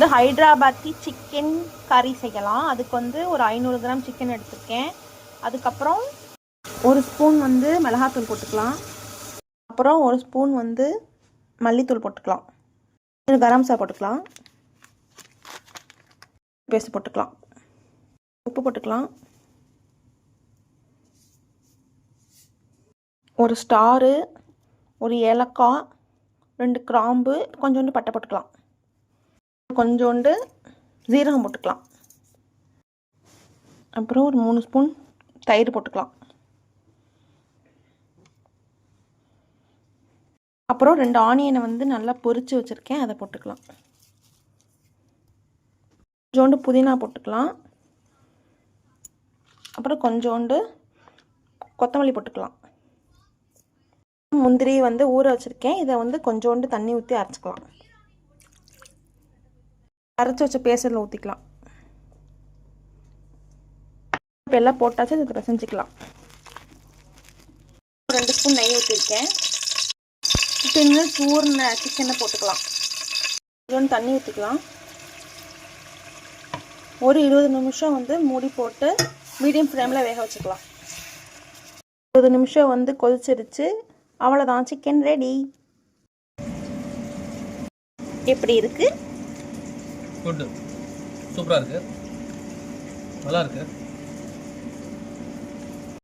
வந்து ஹைதராபாத்தி சிக்கன் கறி செய்யலாம். அதுக்கு வந்து ஒரு 500 கிராம் சிக்கன் எடுத்துருக்கேன். அதுக்கப்புறம் ஒரு ஸ்பூன் வந்து மிளகாத்தூள் போட்டுக்கலாம். அப்புறம் ஒரு ஸ்பூன் வந்து மல்லித்தூள் போட்டுக்கலாம். கரம் மசாலா போட்டுக்கலாம். பேஸ்ட் போட்டுக்கலாம். உப்பு போட்டுக்கலாம். ஒரு ஸ்டாரு, ஒரு ஏலக்காய், 2 கிராம்பு, கொஞ்சோண்டு பட்டை போட்டுக்கலாம். கொஞ்சோண்டு ஜீரகம் போட்டுக்கலாம். அப்புறம் ஒரு 3 ஸ்பூன் தயிர் போட்டுக்கலாம். அப்புறம் 2 ஆனியனை வந்து நல்லா பொரித்து வச்சுருக்கேன், அதை போட்டுக்கலாம். கொஞ்சோண்டு புதினா போட்டுக்கலாம். அப்புறம் கொஞ்சோண்டு கொத்தமல்லி போட்டுக்கலாம். முந்திரி வந்து ஊற வச்சுருக்கேன், இதை வந்து கொஞ்சோண்டு தண்ணி ஊற்றி அரைச்சிக்கலாம். அரைச்சி வச்ச பேஸ்டில் ஊற்றிக்கலாம். இப்போ எல்லாம் போட்டாச்சு, இதை பிசைஞ்சிக்கலாம். 2 ஸ்பூன் நெய் ஊற்றிருக்கேன். இப்போ இன்னும் சூர்ன சிக்கனை போட்டுக்கலாம். கொஞ்சோண்டு தண்ணி ஊற்றிக்கலாம். ஒரு 20 நிமிஷம் வந்து மூடி போட்டு மீடியம் ஃப்ளேமில் வேக வச்சுக்கலாம். 20 நிமிஷம் வந்து கொதிச்சிருச்சு. அவ்வளோதான், சிக்கன் ரெடி. எப்படி இருக்கு? குட், சூப்பராக இருக்கு, நல்லா இருக்கு.